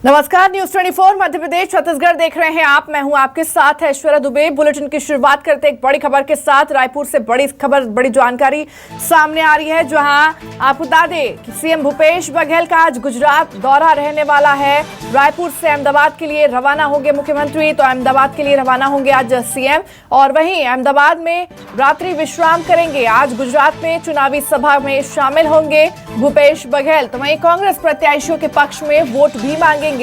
नमस्कार, न्यूज 24 मध्य प्रदेश छत्तीसगढ़ देख रहे हैं आप। मैं हूं आपके साथ ऐश्वर्या दुबे। बुलेटिन की शुरुआत करते एक बड़ी खबर के साथ। रायपुर से बड़ी खबर, बड़ी जानकारी सामने आ रही है, जहां आपको बता दें कि सीएम भूपेश बघेल का आज गुजरात दौरा रहने वाला है। रायपुर से अहमदाबाद के लिए रवाना होंगे मुख्यमंत्री, तो अहमदाबाद के लिए रवाना होंगे आज सीएम, और वहीं अहमदाबाद में रात्रि विश्राम करेंगे। आज गुजरात में चुनावी सभा में शामिल होंगे भूपेश बघेल। तो वहीं कांग्रेस प्रत्याशियों के पक्ष में वोट भी मांगेंगे।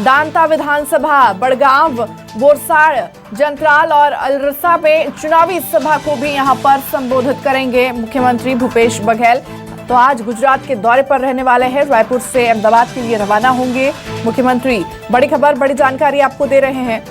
दांता विधानसभा, बड़गांव, बोरसाड़, जंत्राल और अलरसा में चुनावी सभा को भी यहां पर संबोधित करेंगे मुख्यमंत्री भूपेश बघेल। तो आज गुजरात के दौरे पर रहने वाले हैं। रायपुर से अहमदाबाद के लिए रवाना होंगे मुख्यमंत्री। बड़ी खबर, बड़ी जानकारी आपको दे रहे हैं।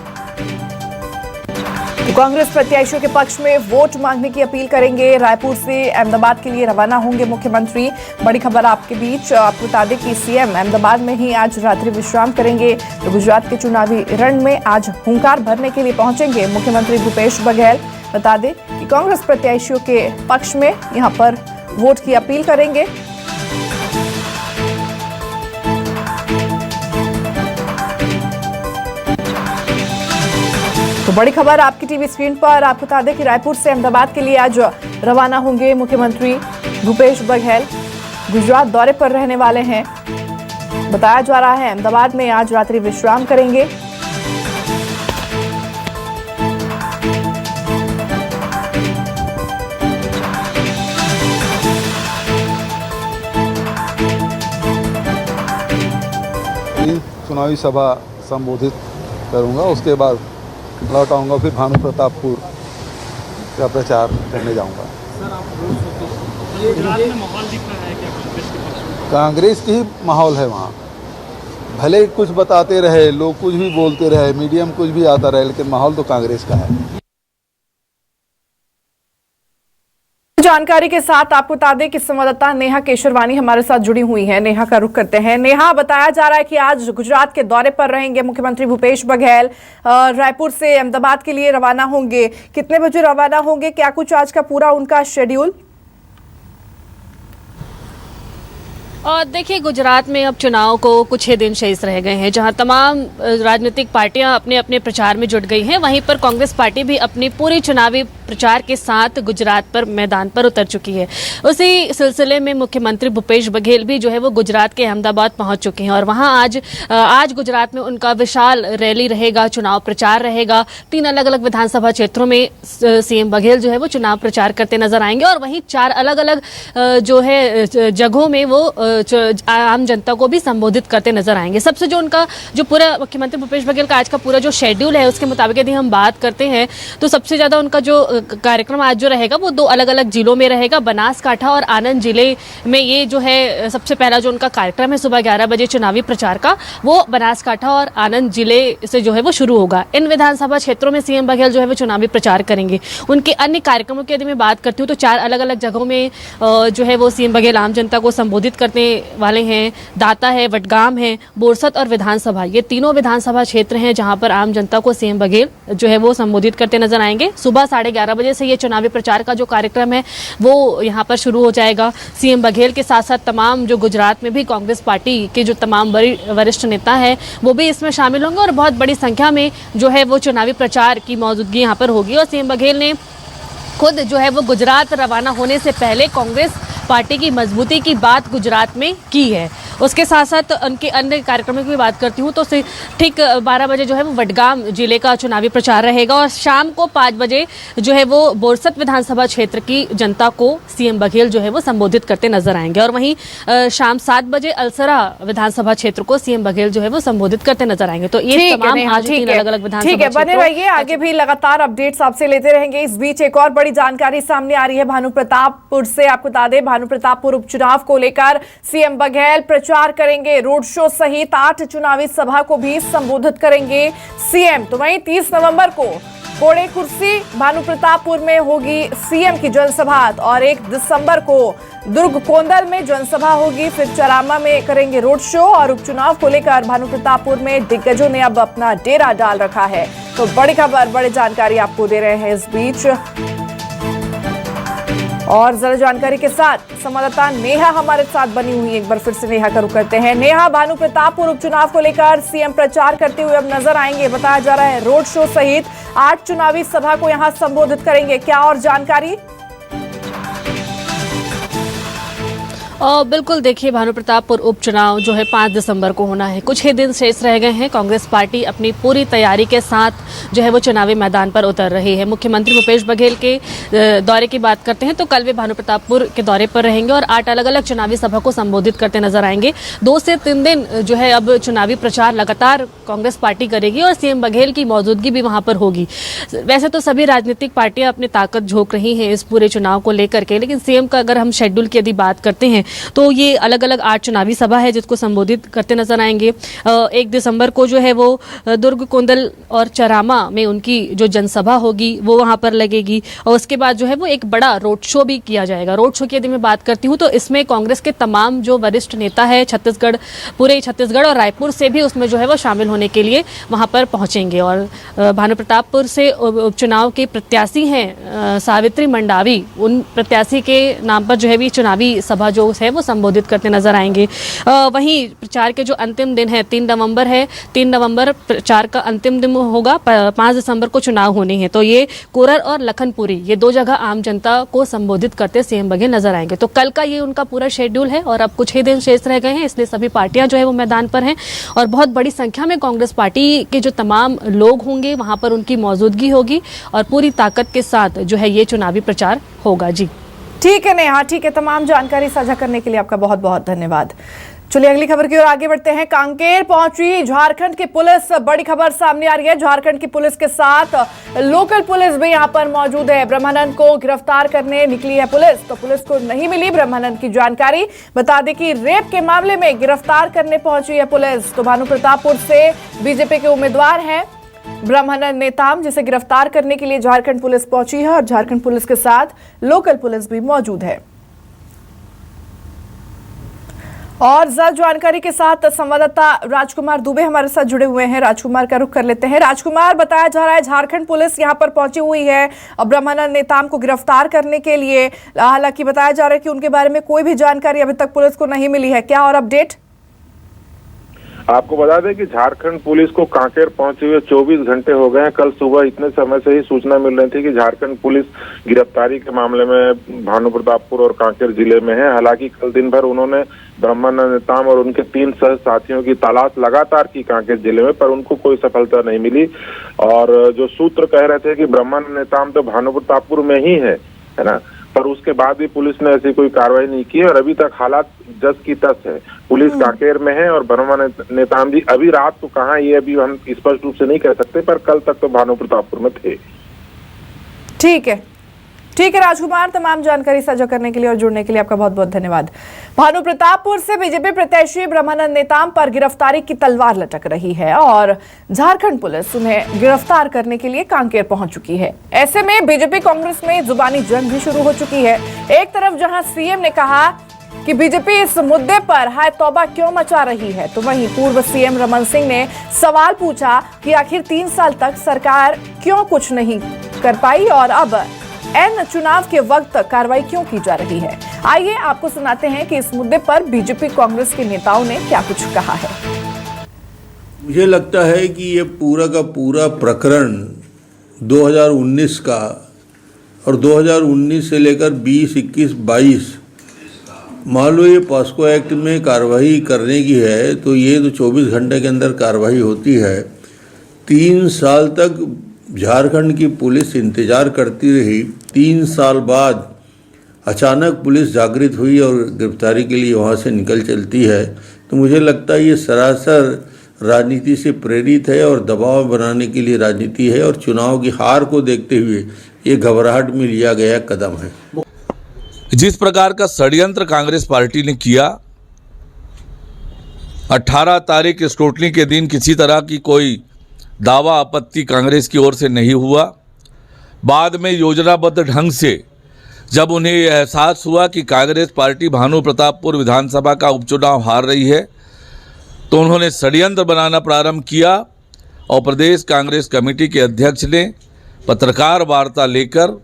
तो कांग्रेस प्रत्याशियों के पक्ष में वोट मांगने की अपील करेंगे। रायपुर से अहमदाबाद के लिए रवाना होंगे मुख्यमंत्री। बड़ी खबर आपके बीच, आपको बता दें कि सीएम अहमदाबाद में ही आज रात्रि विश्राम करेंगे। तो गुजरात के चुनावी रण में आज हुंकार भरने के लिए पहुंचेंगे मुख्यमंत्री भूपेश बघेल। बता दें कि कांग्रेस प्रत्याशियों के पक्ष में यहां पर वोट की अपील करेंगे। तो बड़ी खबर आपकी टीवी स्क्रीन पर, आपको बता दें कि रायपुर से अहमदाबाद के लिए आज रवाना होंगे मुख्यमंत्री भूपेश बघेल। गुजरात दौरे पर रहने वाले हैं। बताया जा रहा है अहमदाबाद में आज रात्रि विश्राम करेंगे। चुनावी सभा संबोधित करूंगा, उसके बाद लौट आऊँगा, फिर भानु प्रतापपुर का प्रचार करने जाऊंगा। सर, आप गुजरात में माहौल दिख रहा है क्या कांग्रेस के पक्ष में? कांग्रेस की ही माहौल है वहाँ। भले कुछ बताते रहे लोग, कुछ भी बोलते रहे, मीडिया में कुछ भी आता रहे, लेकिन माहौल तो कांग्रेस का है। जानकारी के साथ आपको बता दें कि संवाददाता नेहा केशरवानी हमारे साथ जुड़ी हुई है। नेहा का रुख करते हैं। नेहा, बताया जा रहा है कि आज गुजरात के दौरे पर रहेंगे मुख्यमंत्री भूपेश बघेल। रायपुर से अहमदाबाद के लिए रवाना होंगे। कितने बजे रवाना होंगे, क्या कुछ आज का पूरा उनका शेड्यूल? और देखिए, गुजरात में अब चुनाव को कुछ ही दिन शेष रह गए हैं, जहां तमाम राजनीतिक पार्टियां अपने अपने प्रचार में जुट गई हैं। वहीं पर कांग्रेस पार्टी भी अपनी पूरी चुनावी प्रचार के साथ गुजरात पर मैदान पर उतर चुकी है। उसी सिलसिले में मुख्यमंत्री भूपेश बघेल भी जो है वो गुजरात के अहमदाबाद पहुंच चुके हैं, और वहां आज गुजरात में उनका विशाल रैली रहेगा, चुनाव प्रचार रहेगा। 3 अलग अलग विधानसभा क्षेत्रों में सीएम बघेल जो है वो चुनाव प्रचार करते नजर आएंगे, और वहीं 4 अलग अलग जो है जगहों में वो आम जनता को भी संबोधित करते नजर आएंगे। सबसे जो उनका जो पूरा मुख्यमंत्री भूपेश बघेल का आज का पूरा जो शेड्यूल है, उसके मुताबिक यदि हम बात करते हैं तो सबसे ज्यादा उनका जो कार्यक्रम आज जो रहेगा वो 2 अलग अलग जिलों में रहेगा। बनासकांठा और आनंद जिले में ये जो है सबसे पहला जो उनका कार्यक्रम है सुबह 11 बजे चुनावी प्रचार का, वो बनासकांठा और आनंद जिले से जो है वो शुरू होगा। इन विधानसभा क्षेत्रों में सीएम बघेल जो है वो चुनावी प्रचार करेंगे। उनके अन्य कार्यक्रमों की यदि मैं बात करती हूँ तो 4 अलग अलग जगहों में जो है वो सीएम बघेल आम जनता को संबोधित करने वाले हैं। दाता है, वडगाम है, बोरसद और विधानसभा, ये तीनों विधानसभा क्षेत्र हैं जहां पर आम जनता को सीएम बघेल जो है वो संबोधित करते नजर आएंगे। सुबह 11:30 बजे से ये चुनावी प्रचार का जो कार्यक्रम है वो यहां पर शुरू हो जाएगा। सीएम बघेल के साथ साथ तमाम जो गुजरात में भी कांग्रेस पार्टी के जो तमाम वरिष्ठ नेता हैं वो भी इसमें शामिल होंगे, और बहुत बड़ी संख्या में जो है वो चुनावी प्रचार की मौजूदगी यहाँ पर होगी। और सीएम बघेल ने खुद जो है वो गुजरात रवाना होने से पहले कांग्रेस पार्टी की मजबूती की बात गुजरात में की है। उसके साथ साथ उनके अन्य कार्यक्रमों की बात करती हूँ तो ठीक 12 बजे जो है वो वडगाम जिले का चुनावी प्रचार रहेगा, और शाम को 5 बजे जो है वो बोरसद विधानसभा क्षेत्र की जनता को सीएम बघेल जो है वो संबोधित करते नजर आएंगे। और वहीं शाम 7 बजे अलसरा विधानसभा क्षेत्र को सीएम बघेल जो है वो संबोधित करते नजर आएंगे। तो ये तमाम आज 3 अलग अलग विधानसभा, बने रहिए, आगे भी लगातार अपडेट्स आपसे लेते रहेंगे। इस बीच एक और बड़ी जानकारी सामने आ रही है भानु प्रतापपुर से। आपको बता दें, भानु प्रतापपुर उपचुनाव को लेकर सीएम बघेल प्रचार करेंगे। रोड शो सहित 8 चुनावी सभा को भी संबोधित करेंगे सीएम। तो वहीं 30 नवंबर को कोड़े कुर्सी भानु प्रतापपुर में होगी सीएम की जनसभा, और 1 दिसंबर को दुर्ग कोंदल में जनसभा होगी। फिर चरामा में करेंगे रोड शो, और उपचुनाव को लेकर भानु प्रतापपुर में दिग्गजों ने अब अपना डेरा डाल रखा है। तो बड़ी खबर, बड़ी जानकारी आपको दे रहे हैं इस बीच। और ज्यादा जानकारी के साथ संवाददाता नेहा हमारे साथ बनी हुई है। एक बार फिर से नेहा का रुख करते हैं। नेहा, भानु प्रतापपुर उपचुनाव को लेकर सीएम प्रचार करते हुए अब नजर आएंगे। बताया जा रहा है रोड शो सहित 8 चुनावी सभा को यहां संबोधित करेंगे, क्या और जानकारी? बिल्कुल, देखिए भानु प्रतापपुर उपचुनाव जो है 5 दिसंबर को होना है। कुछ ही दिन शेष रह गए हैं। कांग्रेस पार्टी अपनी पूरी तैयारी के साथ जो है वो चुनावी मैदान पर उतर रही है। मुख्यमंत्री भूपेश बघेल के दौरे की बात करते हैं तो कल वे भानु प्रतापपुर के दौरे पर रहेंगे और 8 अलग अलग चुनावी सभा को संबोधित करते नजर आएंगे। 2 से 3 दिन जो है अब चुनावी प्रचार लगातार कांग्रेस पार्टी करेगी और सीएम बघेल की मौजूदगी भी वहां पर होगी। वैसे तो सभी राजनीतिक पार्टियां अपनी ताकत झोंक रही हैं इस पूरे चुनाव को लेकर के, लेकिन सीएम का अगर हम शेड्यूल की यदि बात करते हैं तो ये अलग अलग 8 चुनावी सभा है जिसको संबोधित करते नजर आएंगे। 1 दिसंबर को जो है वो दुर्ग, कुंदल और चरामा में उनकी जो जनसभा होगी वो वहां पर लगेगी और उसके बाद जो है वो एक बड़ा रोड शो भी किया जाएगा। रोड शो की यदि मैं बात करती हूँ तो इसमें कांग्रेस के तमाम जो वरिष्ठ नेता है छत्तीसगढ़, पूरे छत्तीसगढ़ और रायपुर से भी उसमें जो है वो शामिल होने के लिए वहां पर पहुंचेंगे। और भानु प्रतापपुर से उपचुनाव के प्रत्याशी हैं सावित्री मंडावी, उन प्रत्याशी के नाम पर जो है भी चुनावी सभा जो है वो संबोधित करते नजर आएंगे। वहीं प्रचार के जो अंतिम दिन है 3 नवंबर है, 3 नवंबर प्रचार का अंतिम दिन होगा। 5 दिसंबर को चुनाव होने हैं तो ये कोरर और लखनपुरी, ये 2 जगह आम जनता को संबोधित करते सीएम बघेल नजर आएंगे। तो कल का ये उनका पूरा शेड्यूल है और अब कुछ ही दिन शेष रह गए हैं, इसलिए सभी पार्टियां जो है वो मैदान पर हैं और बहुत बड़ी संख्या में कांग्रेस पार्टी के जो तमाम लोग होंगे वहां पर उनकी मौजूदगी होगी और पूरी ताकत के साथ जो है ये चुनावी प्रचार होगा। जी ठीक है नेहा, ठीक है। तमाम जानकारी साझा करने के लिए आपका बहुत बहुत धन्यवाद। चलिए अगली खबर की ओर आगे बढ़ते हैं। कांकेर पहुंची झारखंड की पुलिस, बड़ी खबर सामने आ रही है। झारखंड की पुलिस के साथ लोकल पुलिस भी यहां पर मौजूद है। ब्रह्मानंद को गिरफ्तार करने निकली है पुलिस, तो पुलिस को नहीं मिली ब्रह्मानंद की जानकारी। बता दें कि रेप के मामले में गिरफ्तार करने पहुंची है पुलिस। तो भानु प्रतापपुर से बीजेपी के उम्मीदवार हैं ब्रह्मानंद नेताम, जिसे गिरफ्तार करने के लिए झारखंड पुलिस पहुंची है और झारखंड पुलिस के साथ लोकल पुलिस भी मौजूद है। और ज्यादा जानकारी के साथ संवाददाता राजकुमार दुबे हमारे साथ जुड़े हुए हैं। राजकुमार का रुख कर लेते हैं। राजकुमार, बताया जा रहा है झारखंड पुलिस यहां पर पहुंची हुई है और ब्रह्मानंद नेताम को गिरफ्तार करने के लिए। हालांकि बताया जा रहा है कि उनके बारे में कोई भी जानकारी अभी तक पुलिस को नहीं मिली है, क्या और अपडेट? आपको बता दें कि झारखंड पुलिस को कांकेर पहुंचे हुए 24 घंटे हो गए हैं। कल सुबह इतने समय से ही सूचना मिल रही थी कि झारखंड पुलिस गिरफ्तारी के मामले में भानु प्रतापपुर और कांकेर जिले में है। हालांकि कल दिन भर उन्होंने ब्रह्मानंद नेताम और उनके 3 सह साथियों की तलाश लगातार की कांकेर जिले में, पर उनको कोई सफलता नहीं मिली। और जो सूत्र कह रहे थे कि ब्रह्मानंद नेताम तो भानु प्रतापपुर में ही है ना, पर उसके बाद भी पुलिस ने ऐसी कोई कार्रवाई नहीं की और अभी तक हालात जस की तस है। पुलिस कांकेर में है और ब्रह्मानंद नेताम जी अभी रात को कहाँ ये अभी हम स्पष्ट रूप से नहीं कह सकते, पर कल तक तो भानु प्रतापपुर में थे। ठीक है, ठीक है राजकुमार, तमाम जानकारी साझा करने के लिए और जुड़ने के लिए आपका बहुत बहुत धन्यवाद। भानु प्रतापपुर से बीजेपी प्रत्याशी ब्रह्मानंद नेताम पर गिरफ्तारी की तलवार लटक रही है और झारखंड पुलिस उन्हें गिरफ्तार करने के लिए कांकेर पहुंच चुकी है। ऐसे में बीजेपी कांग्रेस में जुबानी जंग भी शुरू हो चुकी है। एक तरफ जहां सीएम ने कहा कि बीजेपी इस मुद्दे पर हाय तौबा क्यों मचा रही है, तो वहीं पूर्व सीएम रमन सिंह ने सवाल पूछा कि आखिर 3 साल तक सरकार क्यों कुछ नहीं कर पाई और अब एन चुनाव के वक्त कार्रवाई क्यों की जा रही है। आइए आपको सुनाते हैं कि इस मुद्दे पर बीजेपी कांग्रेस के नेताओं ने क्या कुछ कहा है। मुझे लगता है कि ये पूरा का पूरा प्रकरण 2019 का और 2019 से लेकर 20, 21, 22 मान लो ये पॉस्को एक्ट में कार्रवाई करने की है तो ये तो 24 घंटे के अंदर कार्रवाई होती है। 3 साल तक झारखंड की पुलिस इंतज़ार करती रही। 3 साल बाद अचानक पुलिस जागृत हुई और गिरफ्तारी के लिए वहाँ से निकल चलती है, तो मुझे लगता है ये सरासर राजनीति से प्रेरित है और दबाव बनाने के लिए राजनीति है और चुनाव की हार को देखते हुए ये घबराहट में लिया गया कदम है। जिस प्रकार का षड्यंत्र कांग्रेस पार्टी ने किया, 18 तारीख स्क्रूटनी के दिन किसी तरह की कोई दावा आपत्ति कांग्रेस की ओर से नहीं हुआ। बाद में योजनाबद्ध ढंग से जब उन्हें एहसास हुआ कि कांग्रेस पार्टी भानु प्रतापपुर विधानसभा का उपचुनाव हार रही है, तो उन्होंने षड्यंत्र बनाना प्रारंभ किया और प्रदेश कांग्रेस कमेटी के अध्यक्ष ने पत्रकार वार्ता लेकर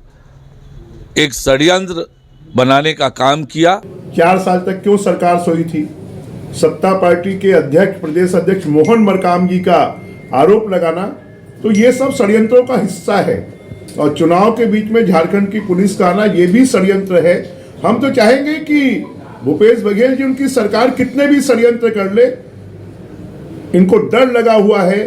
एक षड्यंत्र बनाने का काम किया। 4 साल तक क्यों सरकार सोई थी? सत्ता पार्टी के अध्यक्ष, प्रदेश अध्यक्ष मोहन मरकाम जी का आरोप लगाना, तो ये सब षड्यंत्रों का हिस्सा है। और चुनाव के बीच में झारखंड की पुलिस का आना, ये भी षड्यंत्र है। हम तो चाहेंगे कि भूपेश बघेल जी, उनकी सरकार कितने भी षड्यंत्र कर ले, इनको डर लगा हुआ है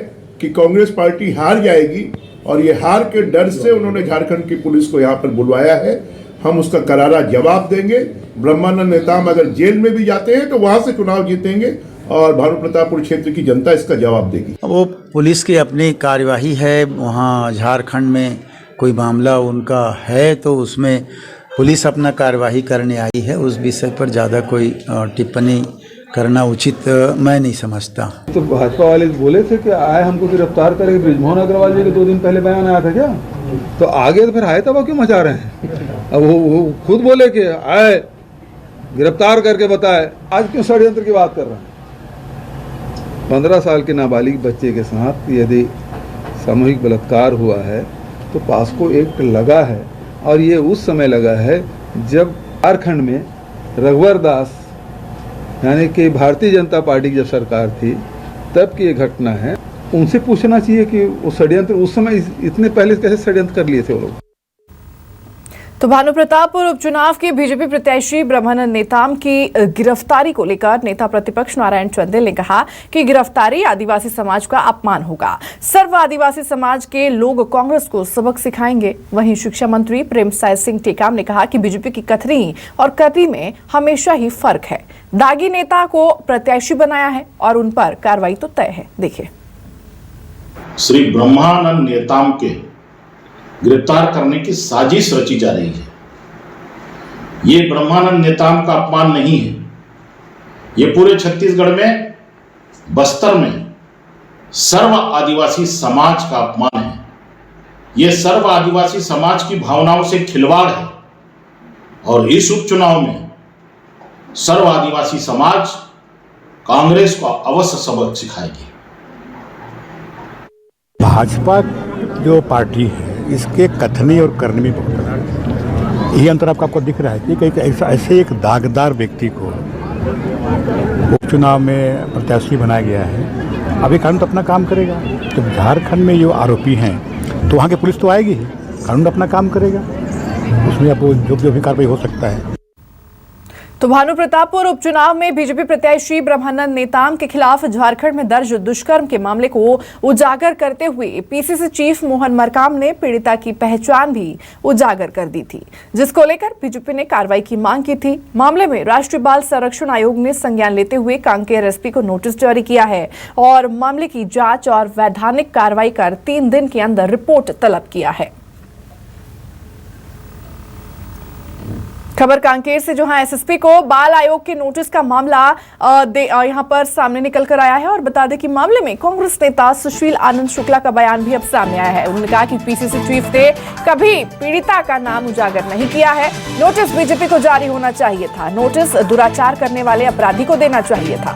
कि कांग्रेस पार्टी हार जाएगी, और ये हार के डर से उन्होंने झारखंड की पुलिस को यहाँ पर बुलवाया है। हम उसका करारा जवाब देंगे। ब्रह्मानंद नेताम अगर जेल में भी जाते हैं तो वहां से चुनाव जीतेंगे, और भानु प्रतापपुर क्षेत्र की जनता इसका जवाब देगी। वो पुलिस की अपनी कार्यवाही है, वहाँ झारखंड में कोई मामला उनका है तो उसमें पुलिस अपना कार्यवाही करने आई है। उस विषय पर ज़्यादा कोई टिप्पणी करना उचित मैं नहीं समझता। तो भाजपा वाले बोले थे कि आए हमको गिरफ्तार करेंगे, बृजमोहन अग्रवाल जी के 2 दिन पहले बयान आया था क्या? तो आगे तो फिर आए तब क्यों मचा रहे हैं? अब वो खुद बोले कि आए गिरफ्तार करके बताए, आज क्यों षड्यंत्र की बात कर रहे हैं? 15 साल के नाबालिग बच्चे के साथ यदि सामूहिक बलात्कार हुआ है तो पास्को एक्ट लगा है, और ये उस समय लगा है जब झारखंड में रघुवर दास यानी कि भारतीय जनता पार्टी की जब सरकार थी तब की ये घटना है। उनसे पूछना चाहिए कि वो षड्यंत्र उस समय इतने पहले कैसे षड्यंत्र कर लिए थे वो लोग। तो भानु प्रतापपुर उपचुनाव के बीजेपी प्रत्याशी ब्रह्मानंद नेताम की गिरफ्तारी को लेकर नेता प्रतिपक्ष नारायण चंदेल ने कहा कि गिरफ्तारी आदिवासी समाज का अपमान होगा। सर्व आदिवासी समाज के लोग कांग्रेस को सबक सिखाएंगे। वहीं शिक्षा मंत्री प्रेमसाय सिंह टेकाम ने कहा कि बीजेपी की कथनी और करनी में हमेशा ही फर्क है। दागी नेता को प्रत्याशी बनाया है और उन पर कार्रवाई तो तय है। देखिए, श्री ब्रह्मानंद नेताम के गिरफ्तार करने की साजिश रची जा रही है। ये ब्रह्मानंद नेताम का अपमान नहीं है, ये पूरे छत्तीसगढ़ में, बस्तर में सर्व आदिवासी समाज का अपमान है। ये सर्व आदिवासी समाज की भावनाओं से खिलवाड़ है, और इस उपचुनाव में सर्व आदिवासी समाज कांग्रेस को अवश्य सबक सिखाएगी। भाजपा जो पार्टी है इसके कथनी और करने में बहुत अंतर है। यही अंतर आपको दिख रहा है कि ऐसे एक दागदार व्यक्ति को उपचुनाव में प्रत्याशी बनाया गया है। अब ये कानून तो अपना काम करेगा। जब झारखंड में जो आरोपी हैं तो वहाँ की पुलिस तो आएगी ही, कानून अपना काम करेगा, उसमें आपको जो भी कार्रवाई हो सकता है। तो भानु प्रतापपुर उपचुनाव में बीजेपी प्रत्याशी ब्रह्मानंद नेताम के खिलाफ झारखंड में दर्ज दुष्कर्म के मामले को उजागर करते हुए पीसीसी चीफ मोहन मरकाम ने पीड़िता की पहचान भी उजागर कर दी थी, जिसको लेकर बीजेपी ने कार्रवाई की मांग की थी। मामले में राष्ट्रीय बाल संरक्षण आयोग ने संज्ञान लेते हुए कांकेर एसपी को नोटिस जारी किया है और मामले की जांच और वैधानिक कार्रवाई कर 3 दिन के अंदर रिपोर्ट तलब किया है। खबर कांकेर से, जहां एसएसपी को बाल आयोग के नोटिस का मामला यहां पर सामने निकल कर आया है। और बता दें कि मामले में कांग्रेस नेता सुशील आनंद शुक्ला का बयान भी अब सामने आया है। उन्होंने कहा कि पीसीसी चीफ ने कभी पीड़िता का नाम उजागर नहीं किया है। नोटिस बीजेपी को जारी होना चाहिए था। नोटिस दुराचार करने वाले अपराधी को देना चाहिए था।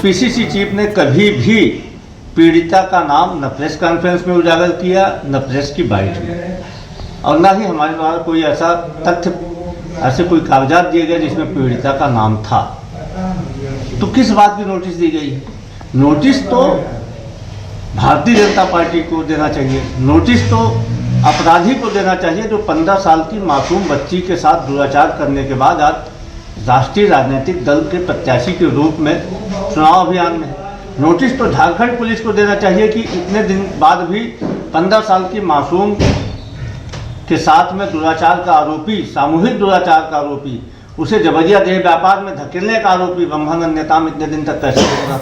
पीसीसी चीफ ने कभी भी पीड़िता का नाम न प्रेस कॉन्फ्रेंस में उजागर किया, न प्रेस की बाइट में, और न ही हमारे द्वारा कोई ऐसा तथ्य, ऐसे कोई कागजात दिए गए जिसमें पीड़िता का नाम था। तो किस बात की नोटिस दी गई? नोटिस तो भारतीय जनता पार्टी को देना चाहिए, नोटिस तो अपराधी को देना चाहिए जो 15 साल की मासूम बच्ची के साथ दुराचार करने के बाद आज राष्ट्रीय राजनीतिक दल के प्रत्याशी के रूप में चुनाव अभियान में। नोटिस तो झारखंड पुलिस को देना चाहिए कि इतने दिन बाद भी 15 साल की मासूम के साथ में दुराचार का आरोपी, सामूहिक दुराचार का आरोपी, उसे जबरिया देह व्यापार में धकेलने का आरोपी ब्रह्मानंद नेताम इतने दिन तक कैसे होगा।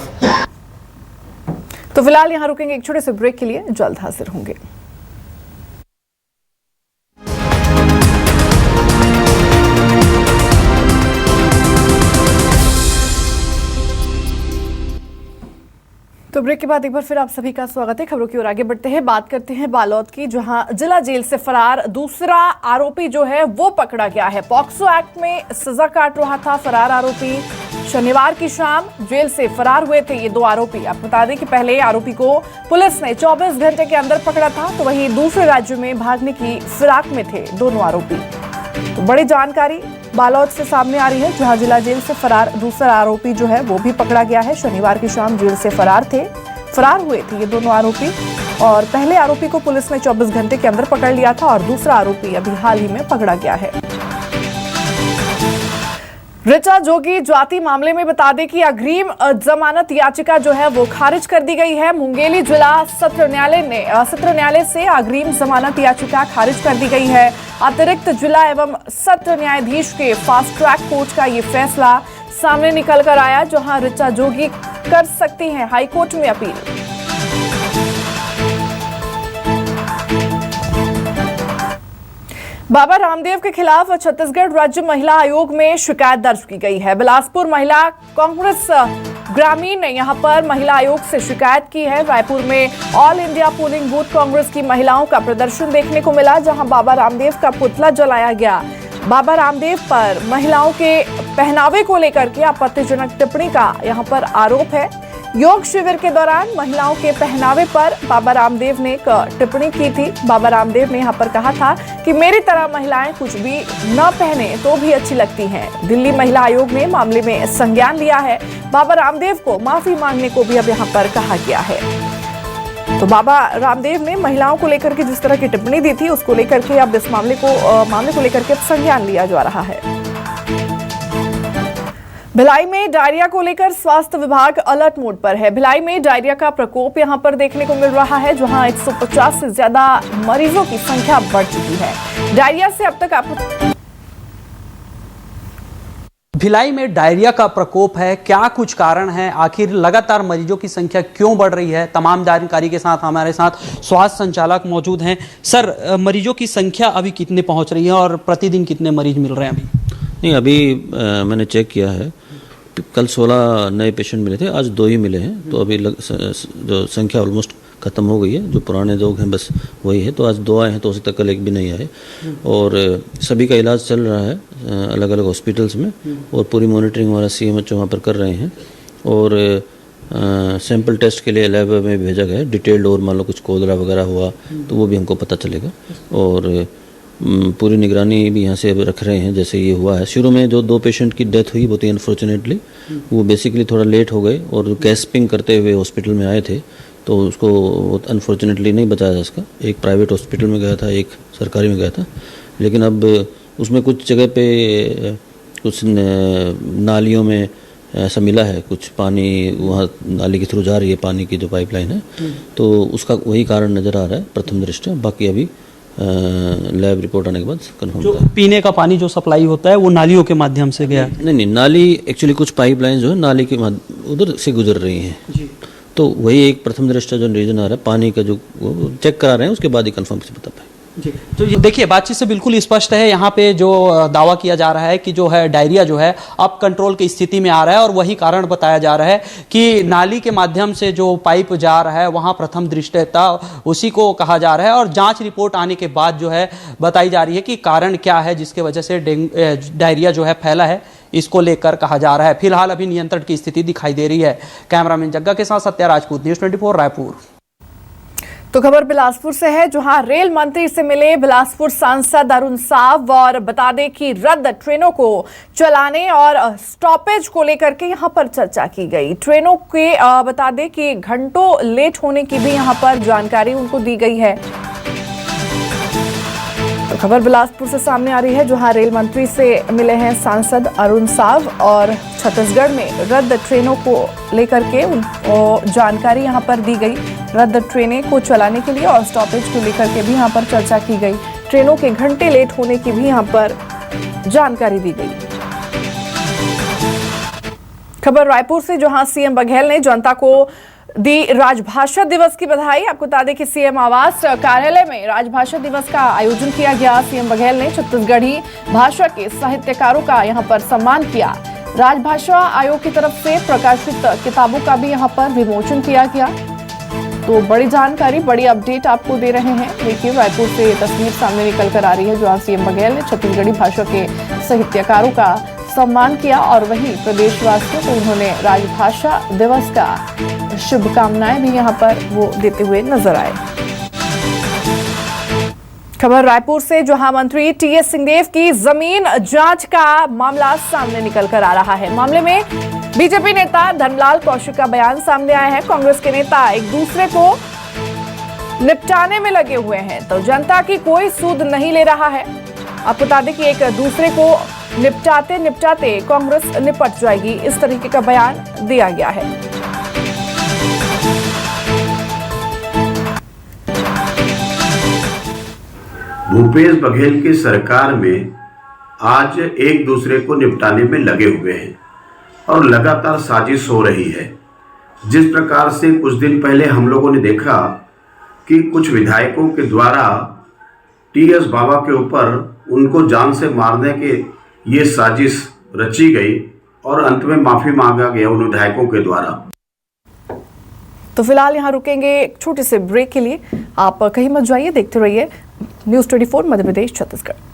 तो फिलहाल यहां रुकेंगे एक छोटे से ब्रेक के लिए, जल्द हाजिर होंगे। तो ब्रेक के बाद एक बार फिर आप सभी का स्वागत है। खबरों की ओर आगे बढ़ते हैं, बात करते हैं बालोद की, जहां जिला जेल से फरार दूसरा आरोपी जो है वो पकड़ा गया है। पॉक्सो एक्ट में सजा काट रहा था फरार आरोपी शनिवार की शाम जेल से फरार हुए थे ये दो आरोपी। आपको बता दें कि पहले आरोपी को पुलिस ने 24 घंटे के अंदर पकड़ा था, तो वहीं दूसरे राज्य में भागने की फिराक में थे दोनों आरोपी। तो बड़ी जानकारी बालोद से सामने आ रही है, जहां जिला जेल से फरार दूसरा आरोपी जो है वो भी पकड़ा गया है। शनिवार की शाम जेल से फरार हुए थे ये दोनों आरोपी, और पहले आरोपी को पुलिस ने 24 घंटे के अंदर पकड़ लिया था और दूसरा आरोपी अभी हाल ही में पकड़ा गया है। ऋचा जोगी जाति मामले में बता दें कि अग्रिम जमानत याचिका जो है वो खारिज कर दी गई है। मुंगेली जिला सत्र न्यायालय से अग्रिम जमानत याचिका खारिज कर दी गई है। अतिरिक्त जिला एवं सत्र न्यायाधीश के फास्ट ट्रैक कोर्ट का ये फैसला सामने निकल कर आया, जहां ऋचा जोगी कर सकती हैं हाईकोर्ट में अपील। बाबा रामदेव के खिलाफ छत्तीसगढ़ राज्य महिला आयोग में शिकायत दर्ज की गई है। बिलासपुर महिला कांग्रेस ग्रामीण ने यहां पर महिला आयोग से शिकायत की है। रायपुर में all India polling booth Congress की महिलाओं का प्रदर्शन देखने को मिला, जहां बाबा रामदेव का पुतला जलाया गया। बाबा रामदेव पर महिलाओं के पहनावे को लेकर के आपत्तिजनक टिप्पणी का यहां पर आरोप है। योग शिविर के दौरान महिलाओं के पहनावे पर बाबा रामदेव ने एक टिप्पणी की थी। बाबा रामदेव ने यहां पर कहा था कि मेरी तरह महिलाएं कुछ भी न पहने तो भी अच्छी लगती हैं। दिल्ली महिला आयोग ने मामले में संज्ञान लिया है। बाबा रामदेव को माफी मांगने को भी अब यहां पर कहा गया है। तो बाबा रामदेव ने महिलाओं को लेकर के जिस तरह की टिप्पणी दी थी, उसको लेकर के अब इस मामले को लेकर के संज्ञान लिया जा रहा है। भिलाई में डायरिया को लेकर स्वास्थ्य विभाग अलर्ट मोड पर है। भिलाई में डायरिया का प्रकोप यहां पर देखने को मिल रहा है, जहां 150 से ज्यादा मरीजों की संख्या बढ़ चुकी है। डायरिया से अब तक भिलाई में डायरिया का प्रकोप है, क्या कुछ कारण है, आखिर लगातार मरीजों की संख्या क्यों बढ़ रही है? तमाम जानकारी के साथ हमारे साथ स्वास्थ्य संचालक मौजूद हैं। सर, मरीजों की संख्या अभी कितने पहुंच रही है और प्रतिदिन कितने मरीज मिल रहे हैं अभी? नहीं, अभी मैंने चेक किया है, कल 16 नए पेशेंट मिले थे, आज 2 ही मिले हैं। तो अभी जो संख्या ऑलमोस्ट ख़त्म हो गई है। जो पुराने लोग हैं बस वही है। तो आज 2 आए हैं, तो हो सकता है कल एक भी नहीं आए। और सभी का इलाज चल रहा है अलग अलग हॉस्पिटल्स में, और पूरी मॉनिटरिंग हमारा CMH वहाँ पर कर रहे हैं। और सैंपल टेस्ट के लिए लैब में भेजा गया है। डिटेल्ड और मान लो कुछ कोलरा वगैरह हुआ तो वो भी हमको पता चलेगा। और पूरी निगरानी भी यहाँ से रख रहे हैं। जैसे ये हुआ है, शुरू में जो 2 पेशेंट की डेथ हुई बहुत ही अनफॉर्चुनेटली, वो बेसिकली थोड़ा लेट हो गए और गैस्पिंग करते हुए हॉस्पिटल में आए थे, तो उसको अनफॉर्चुनेटली नहीं बचाया जा सका। एक प्राइवेट हॉस्पिटल में गया था, एक सरकारी में गया था। लेकिन अब उसमें कुछ जगह पे कुछ नालियों में ऐसा मिला है, कुछ पानी वहाँ नाली के थ्रू जा रही है, पानी की जो पाइपलाइन है, तो उसका वही कारण नज़र आ रहा है प्रथम दृष्टया। बाकी अभी लैब रिपोर्ट आने के बाद कंफर्म जो पीने का पानी जो सप्लाई होता है वो नालियों के माध्यम से गया? नहीं, नाली एक्चुअली कुछ पाइपलाइन जो है नाली के उधर से गुजर रही हैं जी। तो वही एक प्रथम दृष्टया जो रीजन आ रहा है, पानी का जो चेक करा रहे हैं, उसके बाद ही कंफर्म से बता पाए जी। तो ये देखिए, बातचीत से बिल्कुल स्पष्ट है, यहाँ पे जो दावा किया जा रहा है कि जो है डायरिया जो है अब कंट्रोल की स्थिति में आ रहा है, और वही कारण बताया जा रहा है कि नाली के माध्यम से जो पाइप जा रहा है वहाँ प्रथम दृष्टया उसी को कहा जा रहा है। और जांच रिपोर्ट आने के बाद जो है बताई जा रही है कि कारण क्या है जिसके वजह से डायरिया जो है फैला है, इसको लेकर कहा जा रहा है। फिलहाल अभी नियंत्रण की स्थिति दिखाई दे रही है। कैमरामैन जग्गा के साथ सत्या राजपूत, न्यूज़ 24 रायपुर। तो खबर बिलासपुर से है, जहां रेल मंत्री से मिले बिलासपुर सांसद अरुण साव, और बता दें कि रद्द ट्रेनों को चलाने और स्टॉपेज को लेकर के यहां पर चर्चा की गई। ट्रेनों के बता दें कि घंटों लेट होने की भी यहां पर जानकारी उनको दी गई है। तो खबर बिलासपुर से सामने आ रही है, जहां रेल मंत्री से मिले हैं सांसद अरुण साव, और छत्तीसगढ़ में रद्द ट्रेनों को लेकर के जानकारी यहां पर दी गई। रद्द ट्रेनें को चलाने के लिए और स्टॉपेज को लेकर के भी यहां पर चर्चा की गई। ट्रेनों के घंटे लेट होने की भी यहां पर जानकारी दी गई। खबर रायपुर से, जहां CM बघेल ने जनता को दी राजभाषा दिवस की बधाई। आपको बता दें कि CM आवास कार्यालय में राजभाषा दिवस का आयोजन किया गया। CM बघेल ने छत्तीसगढ़ी भाषा के साहित्यकारों का यहां पर सम्मान किया। राजभाषा आयोग की तरफ से प्रकाशित किताबों का भी यहां पर विमोचन किया गया। तो बड़ी जानकारी, बड़ी अपडेट आपको दे रहे हैं। देखिए, रायपुर से ये तस्वीर सामने निकल कर आ रही है, जहां CM बघेल ने छत्तीसगढ़ी भाषा के साहित्यकारों का सम्मान किया और वहीं प्रदेशवासियों को उन्होंने राजभाषा दिवस का शुभकामनाएं भी यहां पर वो देते हुए नजर आए। खबर रायपुर से, जहां मंत्री टीएस सिंहदेव की जमीन जांच का मामला सामने निकल कर आ रहा है। मामले में बीजेपी नेता धर्मलाल कौशिक का बयान सामने आया है। कांग्रेस के नेता एक दूसरे को निपटाने में लगे हुए हैं, तो जनता की कोई सूद नहीं ले रहा है। आपको बता दें कि एक दूसरे को निपटाते निपटाते कांग्रेस निपट जाएगी, इस तरीके का बयान दिया गया है। भूपेश बघेल की सरकार में आज एक दूसरे को निपटाने में लगे हुए हैं और लगातार साजिश हो रही है। जिस प्रकार से कुछ दिन पहले हम लोगों ने देखा कि कुछ विधायकों के द्वारा टीएस बाबा के ऊपर उनको जान से मारने के ये साजिश रची गई और अंत में माफी मांगा गया उन विधायकों के द्वारा। तो फिलहाल यहाँ रुकेंगे एक छोटे से ब्रेक के लिए। आप कहीं मत जाइए, देखते रहिए न्यूज़ 24 मध्य प्रदेश छत्तीसगढ़।